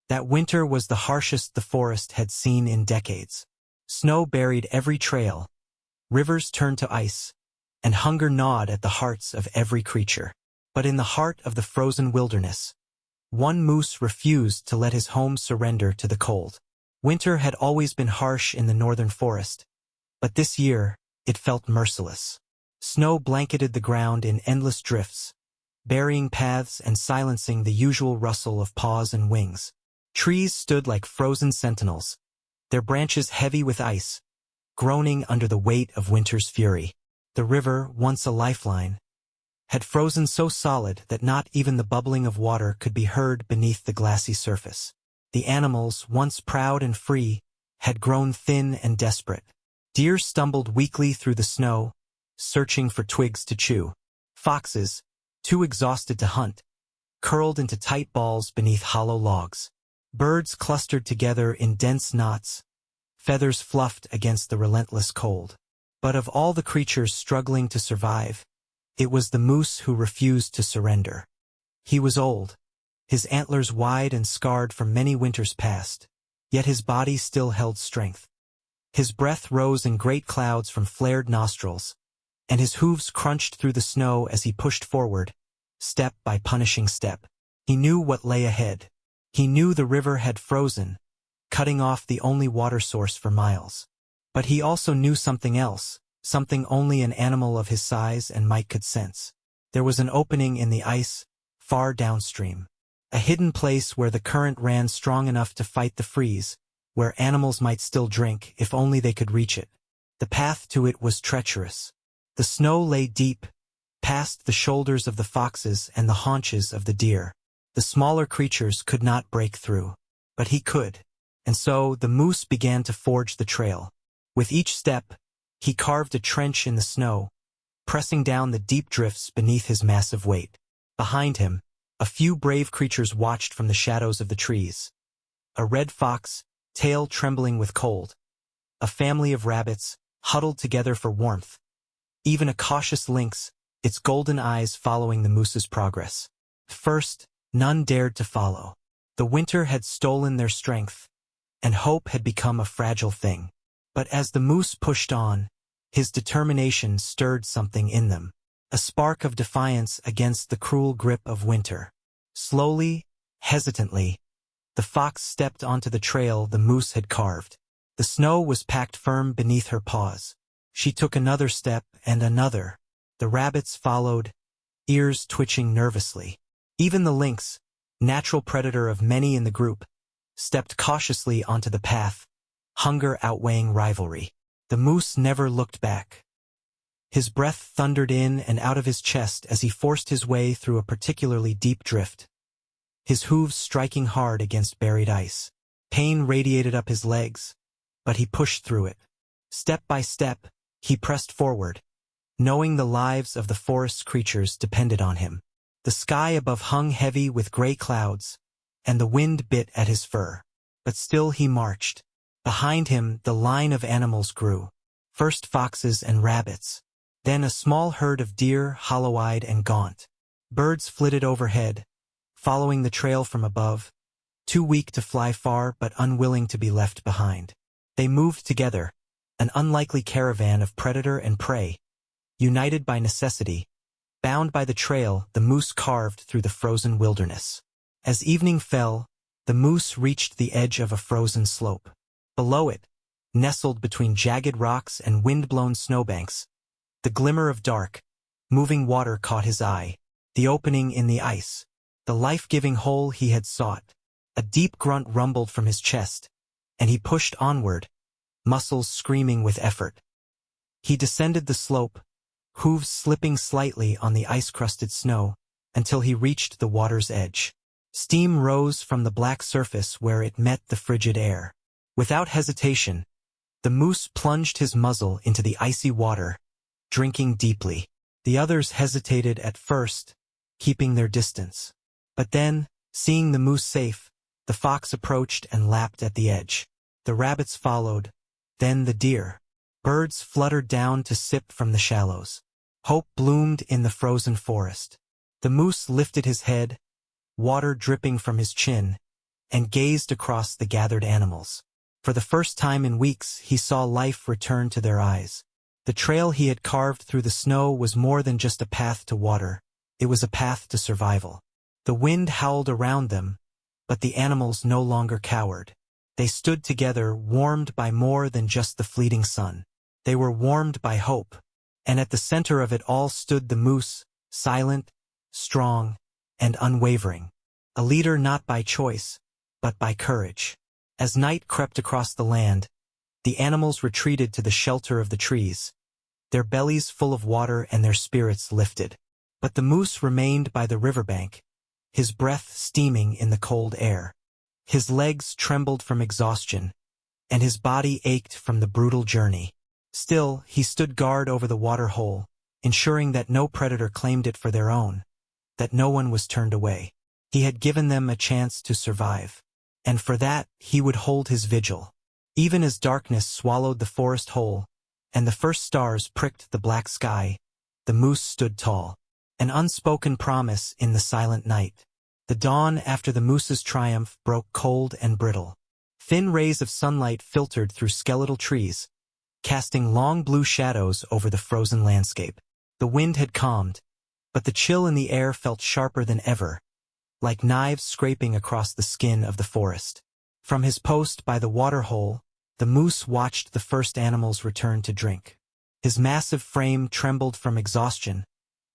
That winter was the harshest the forest had seen in decades. Snow buried every trail, rivers turned to ice, and hunger gnawed at the hearts of every creature. But in the heart of the frozen wilderness, one moose refused to let his home surrender to the cold. Winter had always been harsh in the northern forest, but this year it felt merciless. Snow blanketed the ground in endless drifts, burying paths and silencing the usual rustle of paws and wings. Trees stood like frozen sentinels, their branches heavy with ice, groaning under the weight of winter's fury. The river, once a lifeline, had frozen so solid that not even the bubbling of water could be heard beneath the glassy surface. The animals, once proud and free, had grown thin and desperate. Deer stumbled weakly through the snow, searching for twigs to chew. Foxes, too exhausted to hunt, curled into tight balls beneath hollow logs. Birds clustered together in dense knots, feathers fluffed against the relentless cold. But of all the creatures struggling to survive, it was the moose who refused to surrender. He was old, his antlers wide and scarred from many winters past, yet his body still held strength. His breath rose in great clouds from flared nostrils, and his hooves crunched through the snow as he pushed forward, step by punishing step. He knew what lay ahead. He knew the river had frozen, cutting off the only water source for miles. But he also knew something else, something only an animal of his size and might could sense. There was an opening in the ice, far downstream. A hidden place where the current ran strong enough to fight the freeze, where animals might still drink if only they could reach it. The path to it was treacherous. The snow lay deep, past the shoulders of the foxes and the haunches of the deer. The smaller creatures could not break through, but he could. And so the moose began to forge the trail. With each step, he carved a trench in the snow, pressing down the deep drifts beneath his massive weight. Behind him, a few brave creatures watched from the shadows of the trees. A red fox, tail trembling with cold. A family of rabbits, huddled together for warmth. Even a cautious lynx, its golden eyes following the moose's progress. First, none dared to follow. The winter had stolen their strength, and hope had become a fragile thing. But as the moose pushed on, his determination stirred something in them. A spark of defiance against the cruel grip of winter. Slowly, hesitantly, the fox stepped onto the trail the moose had carved. The snow was packed firm beneath her paws. She took another step and another. The rabbits followed, ears twitching nervously. Even the lynx, natural predator of many in the group, stepped cautiously onto the path, hunger outweighing rivalry. The moose never looked back. His breath thundered in and out of his chest as he forced his way through a particularly deep drift, his hooves striking hard against buried ice. Pain radiated up his legs, but he pushed through it. Step by step, he pressed forward, knowing the lives of the forest's creatures depended on him. The sky above hung heavy with gray clouds, and the wind bit at his fur. But still he marched. Behind him, the line of animals grew. First foxes and rabbits, then a small herd of deer, hollow-eyed and gaunt. Birds flitted overhead, following the trail from above, too weak to fly far but unwilling to be left behind. They moved together, an unlikely caravan of predator and prey, united by necessity. Bound by the trail, the moose carved through the frozen wilderness. As evening fell, the moose reached the edge of a frozen slope. Below it, nestled between jagged rocks and wind-blown snowbanks, the glimmer of dark, moving water caught his eye. The opening in the ice, the life-giving hole he had sought. A deep grunt rumbled from his chest, and he pushed onward, muscles screaming with effort. He descended the slope, hooves slipping slightly on the ice-crusted snow, until he reached the water's edge. Steam rose from the black surface where it met the frigid air. Without hesitation, the moose plunged his muzzle into the icy water, drinking deeply. The others hesitated at first, keeping their distance. But then, seeing the moose safe, the fox approached and lapped at the edge. The rabbits followed, then the deer. Birds fluttered down to sip from the shallows. Hope bloomed in the frozen forest. The moose lifted his head, water dripping from his chin, and gazed across the gathered animals. For the first time in weeks, he saw life return to their eyes. The trail he had carved through the snow was more than just a path to water. It was a path to survival. The wind howled around them, but the animals no longer cowered. They stood together, warmed by more than just the fleeting sun. They were warmed by hope, and at the center of it all stood the moose, silent, strong, and unwavering. A leader not by choice, but by courage. As night crept across the land, the animals retreated to the shelter of the trees, their bellies full of water and their spirits lifted. But the moose remained by the riverbank, his breath steaming in the cold air. His legs trembled from exhaustion, and his body ached from the brutal journey. Still, he stood guard over the water hole, ensuring that no predator claimed it for their own, that no one was turned away. He had given them a chance to survive, and for that he would hold his vigil. Even as darkness swallowed the forest whole, and the first stars pricked the black sky, the moose stood tall, an unspoken promise in the silent night. The dawn after the moose's triumph broke cold and brittle. Thin rays of sunlight filtered through skeletal trees, casting long blue shadows over the frozen landscape. The wind had calmed, but the chill in the air felt sharper than ever, like knives scraping across the skin of the forest. From his post by the water hole, the moose watched the first animals return to drink. His massive frame trembled from exhaustion,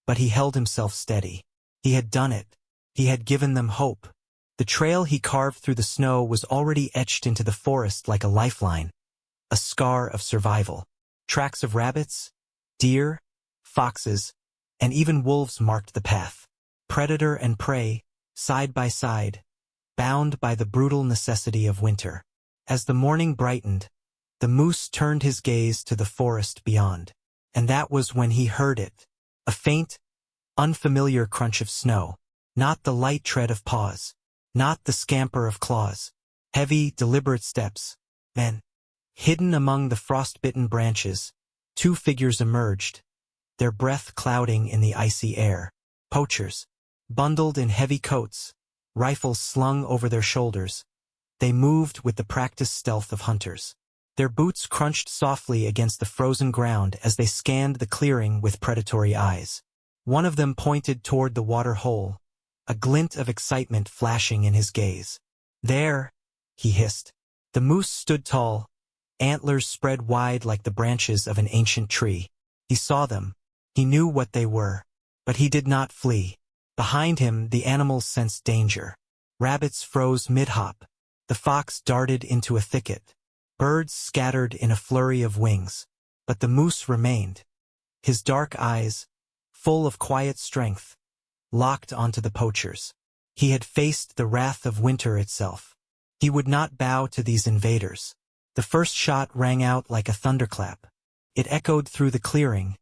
but he held himself steady. He had done it. He had given them hope. The trail he carved through the snow was already etched into the forest like a lifeline, a scar of survival. Tracks of rabbits, deer, foxes, and even wolves marked the path. Predator and prey, side by side, bound by the brutal necessity of winter. As the morning brightened, the moose turned his gaze to the forest beyond. And that was when he heard it. A faint, unfamiliar crunch of snow. Not the light tread of paws. Not the scamper of claws. Heavy, deliberate steps. Then, hidden among the frost-bitten branches, two figures emerged, their breath clouding in the icy air. Poachers, bundled in heavy coats, rifles slung over their shoulders, they moved with the practiced stealth of hunters. Their boots crunched softly against the frozen ground as they scanned the clearing with predatory eyes. One of them pointed toward the water hole, a glint of excitement flashing in his gaze. "There," he hissed. The moose stood tall, antlers spread wide like the branches of an ancient tree. He saw them. He knew what they were. But he did not flee. Behind him, the animals sensed danger. Rabbits froze mid-hop. The fox darted into a thicket. Birds scattered in a flurry of wings. But the moose remained. His dark eyes, full of quiet strength, locked onto the poachers. He had faced the wrath of winter itself. He would not bow to these invaders. The first shot rang out like a thunderclap. It echoed through the clearing,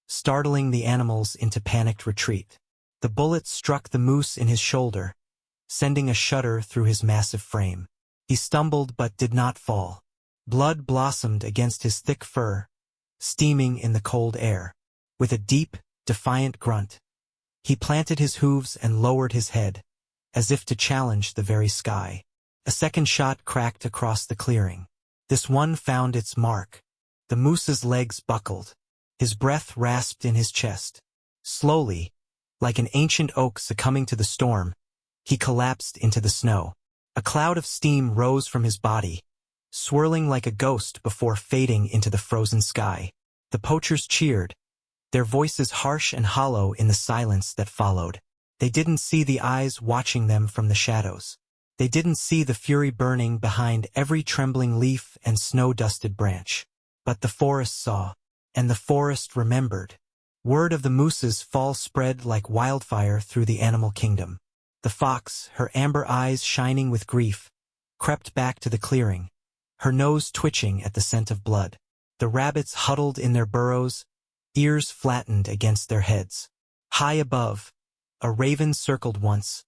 startling the animals into panicked retreat. The bullet struck the moose in his shoulder, sending a shudder through his massive frame. He stumbled but did not fall. Blood blossomed against his thick fur, steaming in the cold air. With a deep, defiant grunt, he planted his hooves and lowered his head, as if to challenge the very sky. A second shot cracked across the clearing. This one found its mark. The moose's legs buckled. His breath rasped in his chest. Slowly, like an ancient oak succumbing to the storm, he collapsed into the snow. A cloud of steam rose from his body, swirling like a ghost before fading into the frozen sky. The poachers cheered, their voices harsh and hollow in the silence that followed. They didn't see the eyes watching them from the shadows. They didn't see the fury burning behind every trembling leaf and snow-dusted branch. But the forest saw, and the forest remembered. Word of the moose's fall spread like wildfire through the animal kingdom. The fox, her amber eyes shining with grief, crept back to the clearing, her nose twitching at the scent of blood. The rabbits huddled in their burrows, ears flattened against their heads. High above, a raven circled once,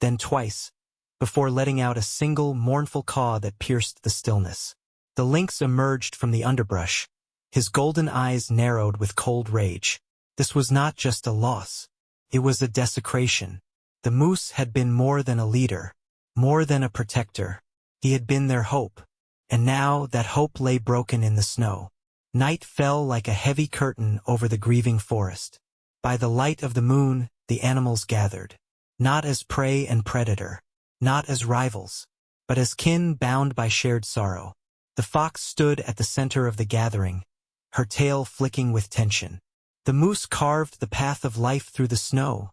then twice, before letting out a single mournful caw that pierced the stillness. The lynx emerged from the underbrush, his golden eyes narrowed with cold rage. This was not just a loss. It was a desecration. The moose had been more than a leader. More than a protector, he had been their hope, and now that hope lay broken in the snow. Night fell like a heavy curtain over the grieving forest. By the light of the moon, the animals gathered, not as prey and predator, not as rivals, but as kin bound by shared sorrow. The fox stood at the center of the gathering, her tail flicking with tension. "The moose carved the path of life through the snow,"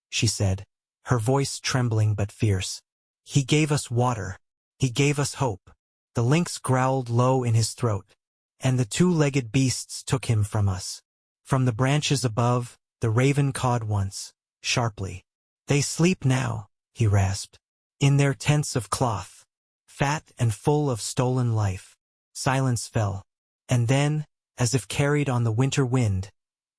she said, her voice trembling but fierce. "He gave us water. He gave us hope." The lynx growled low in his throat, "And the two-legged beasts took him from us." From the branches above, the raven cawed once, sharply. "They sleep now," he rasped, "in their tents of cloth, fat and full of stolen life." Silence fell, and then, as if carried on the winter wind,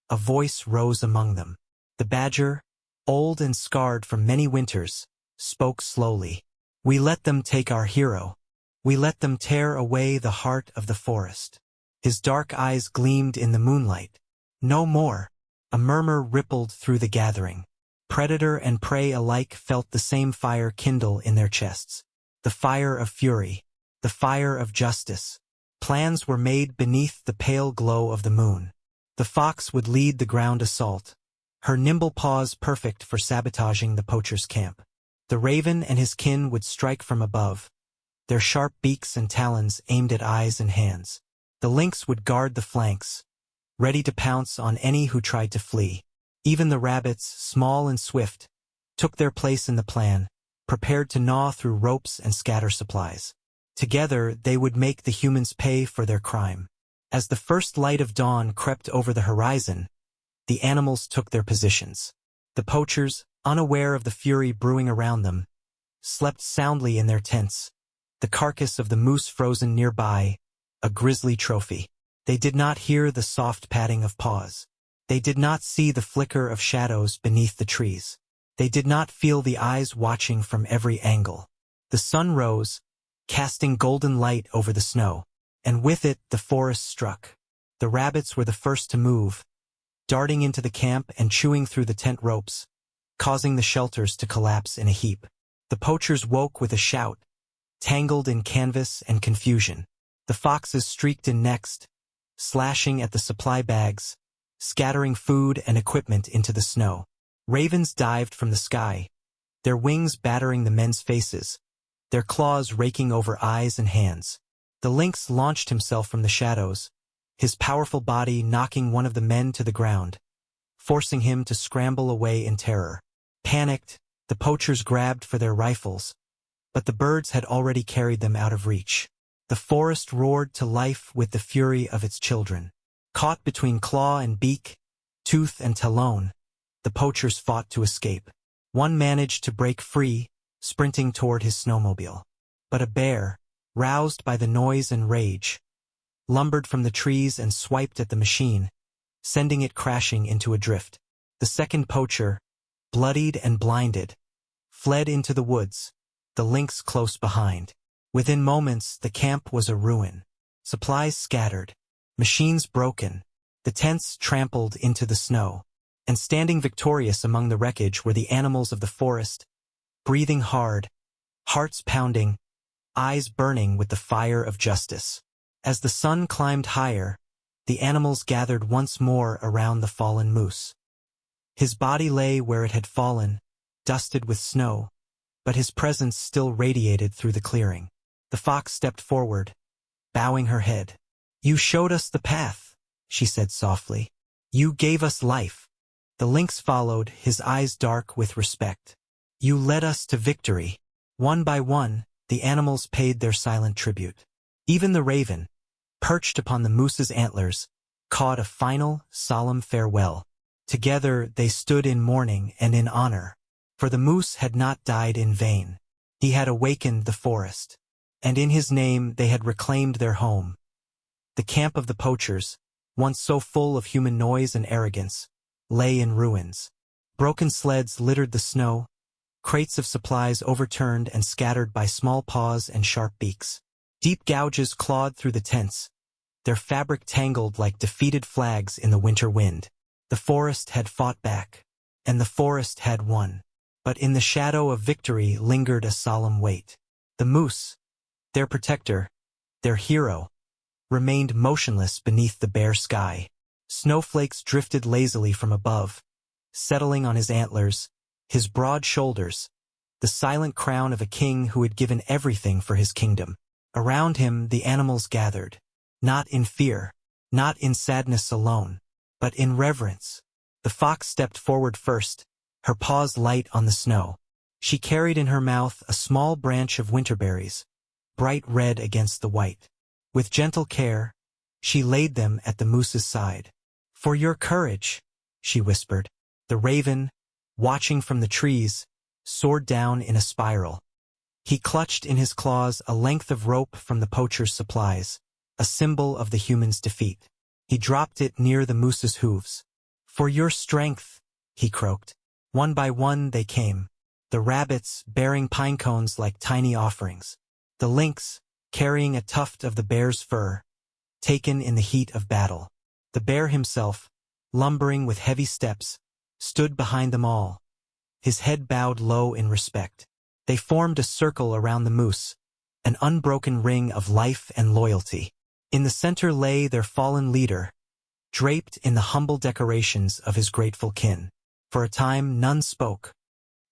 a voice rose among them. The badger, old and scarred from many winters, spoke slowly. "We let them take our hero. We let them tear away the heart of the forest." His dark eyes gleamed in the moonlight. "No more." A murmur rippled through the gathering. Predator and prey alike felt the same fire kindle in their chests. The fire of fury. The fire of justice. Plans were made beneath the pale glow of the moon. The fox would lead the ground assault, her nimble paws perfect for sabotaging the poachers' camp. The raven and his kin would strike from above, their sharp beaks and talons aimed at eyes and hands. The lynx would guard the flanks, ready to pounce on any who tried to flee. Even the rabbits, small and swift, took their place in the plan, prepared to gnaw through ropes and scatter supplies. Together, they would make the humans pay for their crime. As the first light of dawn crept over the horizon, the animals took their positions. The poachers, unaware of the fury brewing around them, slept soundly in their tents, the carcass of the moose frozen nearby, a grisly trophy. They did not hear the soft padding of paws. They did not see the flicker of shadows beneath the trees. They did not feel the eyes watching from every angle. The sun rose, casting golden light over the snow, and with it the forest struck. The rabbits were the first to move, darting into the camp and chewing through the tent ropes, causing the shelters to collapse in a heap. The poachers woke with a shout, tangled in canvas and confusion. The foxes streaked in next, slashing at the supply bags, scattering food and equipment into the snow. Ravens dived from the sky, their wings battering the men's faces, their claws raking over eyes and hands. The lynx launched himself from the shadows, his powerful body knocking one of the men to the ground, forcing him to scramble away in terror. Panicked, the poachers grabbed for their rifles, but the birds had already carried them out of reach. The forest roared to life with the fury of its children. Caught between claw and beak, tooth and talon, the poachers fought to escape. One managed to break free, sprinting toward his snowmobile. But a bear, roused by the noise and rage, lumbered from the trees and swiped at the machine, sending it crashing into a drift. The second poacher, bloodied and blinded, fled into the woods, the lynx close behind. Within moments, the camp was a ruin. Supplies scattered, machines broken, the tents trampled into the snow. And standing victorious among the wreckage were the animals of the forest, breathing hard, hearts pounding, eyes burning with the fire of justice. As the sun climbed higher, the animals gathered once more around the fallen moose. His body lay where it had fallen, dusted with snow, but his presence still radiated through the clearing. The fox stepped forward, bowing her head. "You showed us the path," she said softly. "You gave us life." The lynx followed, his eyes dark with respect. "You led us to victory." One by one, the animals paid their silent tribute. Even the raven, perched upon the moose's antlers, cawed a final, solemn farewell. Together they stood in mourning and in honor, for the moose had not died in vain. He had awakened the forest, and in his name they had reclaimed their home. The camp of the poachers, once so full of human noise and arrogance, lay in ruins. Broken sleds littered the snow, crates of supplies overturned and scattered by small paws and sharp beaks. Deep gouges clawed through the tents, their fabric tangled like defeated flags in the winter wind. The forest had fought back, and the forest had won. But in the shadow of victory lingered a solemn weight. The moose, their protector, their hero, remained motionless beneath the bare sky. Snowflakes drifted lazily from above, settling on his antlers, his broad shoulders, the silent crown of a king who had given everything for his kingdom. Around him the animals gathered, not in fear, not in sadness alone, but in reverence. The fox stepped forward first, her paws light on the snow. She carried in her mouth a small branch of winterberries, bright red against the white. With gentle care, she laid them at the moose's side. "For your courage," she whispered. The raven, watching from the trees, soared down in a spiral. He clutched in his claws a length of rope from the poacher's supplies, a symbol of the human's defeat. He dropped it near the moose's hooves. "For your strength," he croaked. One by one they came, the rabbits bearing pine cones like tiny offerings, the lynx carrying a tuft of the bear's fur, taken in the heat of battle. The bear himself, lumbering with heavy steps, stood behind them all, his head bowed low in respect. They formed a circle around the moose, an unbroken ring of life and loyalty. In the center lay their fallen leader, draped in the humble decorations of his grateful kin. For a time none spoke.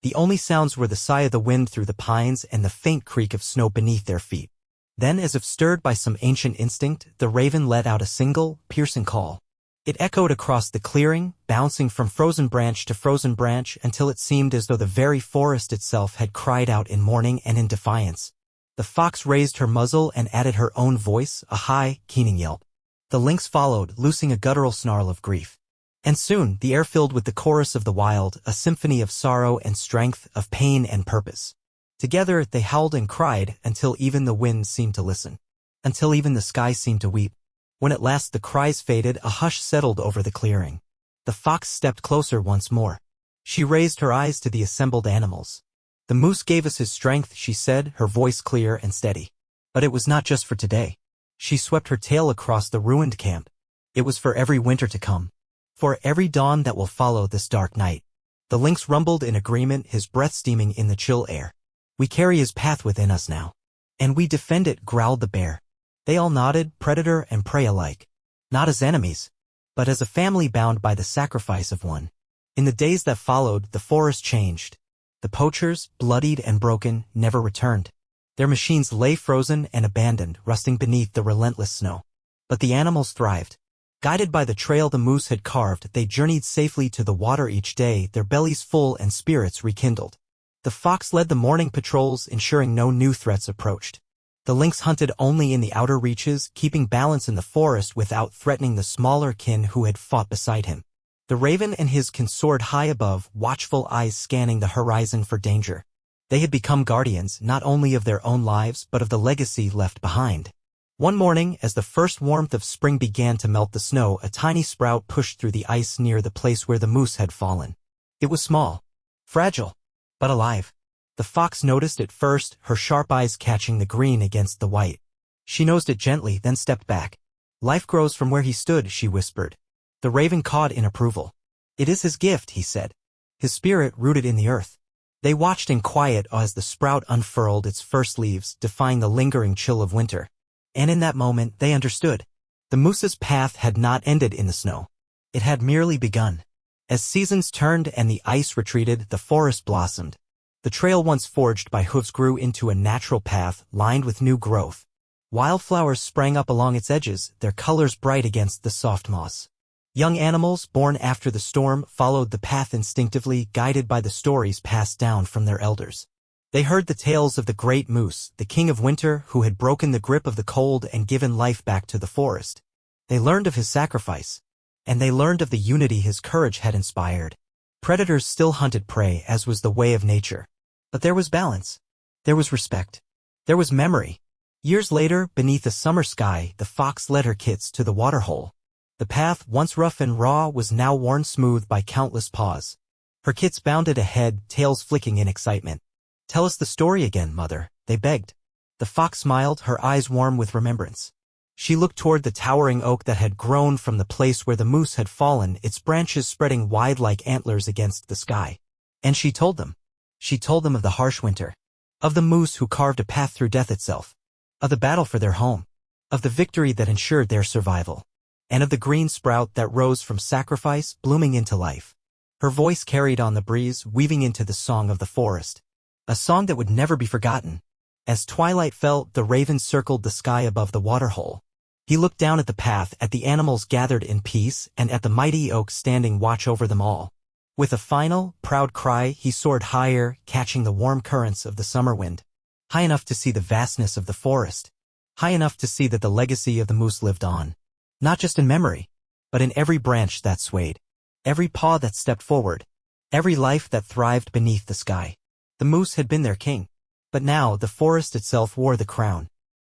The only sounds were the sigh of the wind through the pines and the faint creak of snow beneath their feet. Then, as if stirred by some ancient instinct, the raven let out a single, piercing call. It echoed across the clearing, bouncing from frozen branch to frozen branch until it seemed as though the very forest itself had cried out in mourning and in defiance. The fox raised her muzzle and added her own voice, a high, keening yelp. The lynx followed, loosing a guttural snarl of grief. And soon, the air filled with the chorus of the wild, a symphony of sorrow and strength, of pain and purpose. Together, they howled and cried until even the wind seemed to listen, until even the sky seemed to weep. When at last the cries faded, a hush settled over the clearing. The fox stepped closer once more. She raised her eyes to the assembled animals. "The moose gave us his strength," she said, her voice clear and steady. "But it was not just for today." She swept her tail across the ruined camp. "It was for every winter to come. For every dawn that will follow this dark night." The lynx rumbled in agreement, his breath steaming in the chill air. "We carry his path within us now. And we defend it," growled the bear. They all nodded, predator and prey alike. Not as enemies, but as a family bound by the sacrifice of one. In the days that followed, the forest changed. The poachers, bloodied and broken, never returned. Their machines lay frozen and abandoned, rusting beneath the relentless snow. But the animals thrived. Guided by the trail the moose had carved, they journeyed safely to the water each day, their bellies full and spirits rekindled. The fox led the morning patrols, ensuring no new threats approached. The lynx hunted only in the outer reaches, keeping balance in the forest without threatening the smaller kin who had fought beside him. The raven and his kin soared high above, watchful eyes scanning the horizon for danger. They had become guardians not only of their own lives but of the legacy left behind. One morning, as the first warmth of spring began to melt the snow, a tiny sprout pushed through the ice near the place where the moose had fallen. It was small, fragile, but alive. The fox noticed it first, her sharp eyes catching the green against the white. She nosed it gently, then stepped back. "Life grows from where he stood," she whispered. The raven cawed in approval. "It is his gift," he said. "His spirit rooted in the earth." They watched in quiet as the sprout unfurled its first leaves, defying the lingering chill of winter. And in that moment, they understood. The moose's path had not ended in the snow. It had merely begun. As seasons turned and the ice retreated, the forest blossomed. The trail once forged by hooves grew into a natural path, lined with new growth. Wildflowers sprang up along its edges, their colors bright against the soft moss. Young animals, born after the storm, followed the path instinctively, guided by the stories passed down from their elders. They heard the tales of the great moose, the king of winter, who had broken the grip of the cold and given life back to the forest. They learned of his sacrifice, and they learned of the unity his courage had inspired. Predators still hunted prey, as was the way of nature. But there was balance. There was respect. There was memory. Years later, beneath a summer sky, the fox led her kits to the waterhole. The path, once rough and raw, was now worn smooth by countless paws. Her kits bounded ahead, tails flicking in excitement. "Tell us the story again, mother," they begged. The fox smiled, her eyes warm with remembrance. She looked toward the towering oak that had grown from the place where the moose had fallen, its branches spreading wide like antlers against the sky. And she told them. She told them of the harsh winter, of the moose who carved a path through death itself, of the battle for their home, of the victory that ensured their survival, and of the green sprout that rose from sacrifice blooming into life. Her voice carried on the breeze, weaving into the song of the forest, a song that would never be forgotten. As twilight fell, the raven circled the sky above the waterhole. He looked down at the path, at the animals gathered in peace, and at the mighty oak standing watch over them all. With a final, proud cry, he soared higher, catching the warm currents of the summer wind, high enough to see the vastness of the forest, high enough to see that the legacy of the moose lived on, not just in memory, but in every branch that swayed, every paw that stepped forward, every life that thrived beneath the sky. The moose had been their king, but now the forest itself wore the crown.